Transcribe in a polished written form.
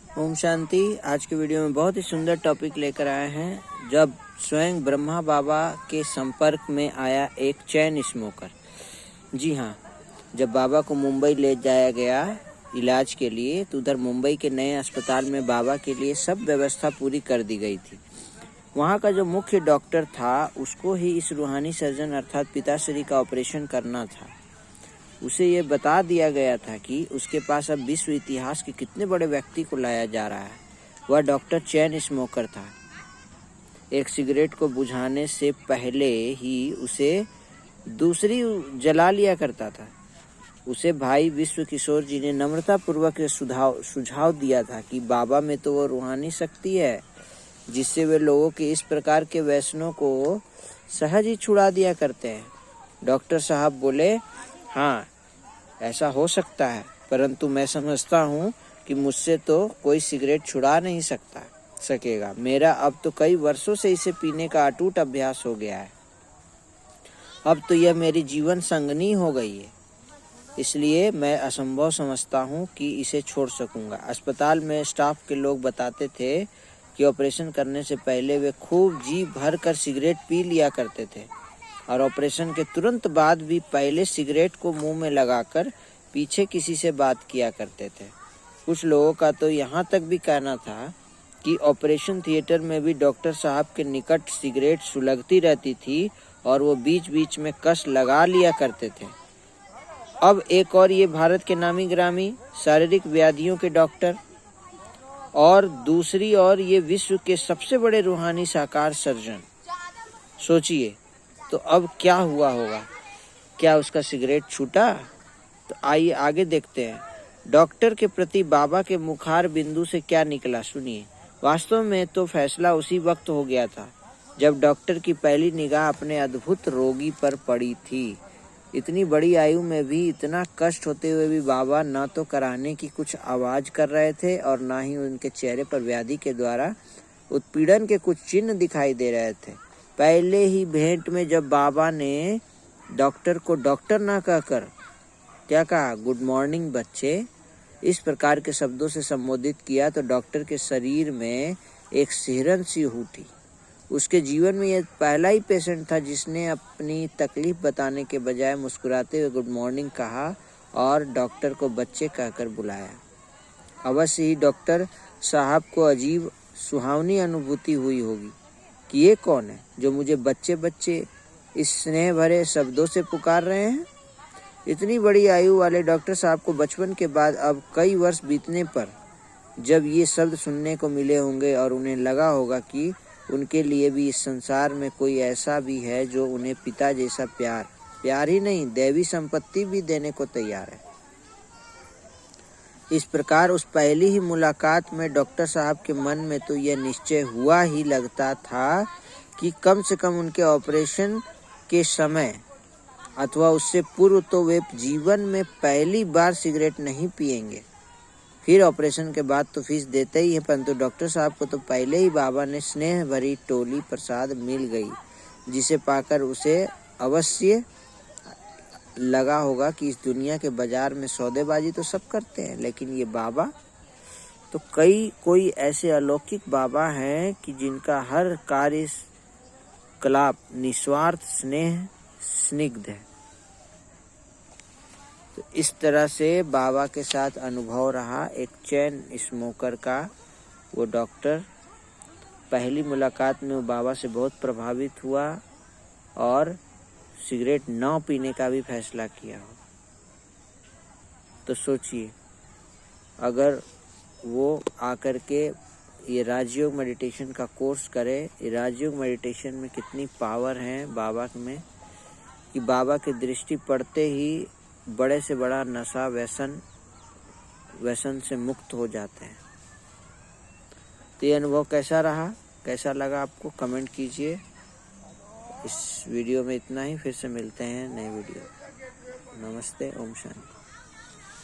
ओम शांति। आज के वीडियो में बहुत ही सुंदर टॉपिक लेकर आए हैं। जब स्वयं ब्रह्मा बाबा के संपर्क में आया एक चैन स्मोकर। जी हाँ, जब बाबा को मुंबई ले जाया गया इलाज के लिए, तो उधर मुंबई के नए अस्पताल में बाबा के लिए सब व्यवस्था पूरी कर दी गई थी। वहाँ का जो मुख्य डॉक्टर था, उसको ही इस रूहानी सर्जन अर्थात पिताश्री का ऑपरेशन करना था। उसे ये बता दिया गया था कि उसके पास अब विश्व इतिहास के कितने बड़े व्यक्ति को लाया जा रहा है। वह डॉक्टर चैन स्मोकर था। एक सिगरेट को बुझाने से पहले ही उसे दूसरी जला लिया करता था। उसे भाई विश्व किशोर जी ने नम्रतापूर्वक सुझाव दिया था कि बाबा में तो वो रूहानी शक्ति है जिससे वे लोगों के इस प्रकार के व्यसनों को सहज ही छुड़ा दिया करते हैं। डॉक्टर साहब बोले, हाँ ऐसा हो सकता है, परंतु मैं समझता हूँ कि मुझसे तो कोई सिगरेट छुड़ा नहीं सकेगा। मेरा अब तो कई वर्षों से इसे पीने का अटूट अभ्यास हो गया है। अब तो यह मेरी जीवन संगनी हो गई है, इसलिए मैं असंभव समझता हूँ कि इसे छोड़ सकूंगा। अस्पताल में स्टाफ के लोग बताते थे कि ऑपरेशन करने से पहले वे खूब जी भर कर सिगरेट पी लिया करते थे और ऑपरेशन के तुरंत बाद भी पहले सिगरेट को मुंह में लगाकर पीछे किसी से बात किया करते थे। कुछ लोगों का तो यहाँ तक भी कहना था कि ऑपरेशन थिएटर में भी डॉक्टर साहब के निकट सिगरेट सुलगती रहती थी और वो बीच बीच में कस लगा लिया करते थे। अब एक और ये भारत के नामी ग्रामी शारीरिक व्याधियों के डॉक्टर, और दूसरी ओर ये विश्व के सबसे बड़े रूहानी साकार सर्जन। सोचिए तो अब क्या हुआ होगा। क्या उसका सिगरेट छूटा? तो आइए आगे देखते हैं। डॉक्टर के प्रति बाबा के मुखार बिंदु से क्या निकला, सुनिए। वास्तव में तो फैसला उसी वक्त हो गया था जब डॉक्टर की पहली निगाह अपने अद्भुत रोगी पर पड़ी थी। इतनी बड़ी आयु में भी इतना कष्ट होते हुए भी बाबा न तो कराहने की कुछ आवाज कर रहे थे और न ही उनके चेहरे पर व्याधि के द्वारा उत्पीड़न के कुछ चिन्ह दिखाई दे रहे थे। पहले ही भेंट में जब बाबा ने डॉक्टर को डॉक्टर ना कहकर क्या कहा, गुड मॉर्निंग बच्चे, इस प्रकार के शब्दों से संबोधित किया, तो डॉक्टर के शरीर में एक सिहरन सी उठी। उसके जीवन में यह पहला ही पेशेंट था जिसने अपनी तकलीफ बताने के बजाय मुस्कुराते हुए गुड मॉर्निंग कहा और डॉक्टर को बच्चे कहकर बुलाया। अवश्य ही डॉक्टर साहब को अजीब सुहावनी अनुभूति हुई होगी कि ये कौन है जो मुझे बच्चे बच्चे इस स्नेह भरे शब्दों से पुकार रहे हैं। इतनी बड़ी आयु वाले डॉक्टर साहब को बचपन के बाद अब कई वर्ष बीतने पर जब ये शब्द सुनने को मिले होंगे और उन्हें लगा होगा कि उनके लिए भी इस संसार में कोई ऐसा भी है जो उन्हें पिता जैसा प्यार ही नहीं, दैवी संपत्ति भी देने को तैयार है। इस प्रकार उस पहली ही मुलाकात में डॉक्टर साहब के मन में तो यह निश्चय हुआ ही लगता था कि कम से कम उनके ऑपरेशन के समय अथवा उससे पूर्व तो वे जीवन में पहली बार सिगरेट नहीं पिएंगे। फिर ऑपरेशन के बाद तो फीस देते ही है, परंतु डॉक्टर साहब को तो पहले ही बाबा ने स्नेह भरी टोली प्रसाद मिल गई, जिसे पाकर उसे अवश्य लगा होगा कि इस दुनिया के बाजार में सौदेबाजी तो सब करते हैं, लेकिन ये बाबा तो कोई ऐसे अलौकिक बाबा हैं कि जिनका हर कार्य कलाप निस्वार्थ स्नेह स्निग्ध है। तो इस तरह से बाबा के साथ अनुभव रहा एक चैन स्मोकर का। वो डॉक्टर पहली मुलाकात में वो बाबा से बहुत प्रभावित हुआ और सिगरेट न पीने का भी फैसला किया हो। तो सोचिए, अगर वो आकर के ये राजयोग मेडिटेशन का कोर्स करे, ये राजयोग मेडिटेशन में कितनी पावर है बाबा में कि बाबा की दृष्टि पड़ते ही बड़े से बड़ा नशा व्यसन से मुक्त हो जाते हैं। तो ये अनुभव कैसा रहा, कैसा लगा आपको, कमेंट कीजिए। इस वीडियो में इतना ही, फिर से मिलते हैं नए वीडियो। नमस्ते, ओम शांति।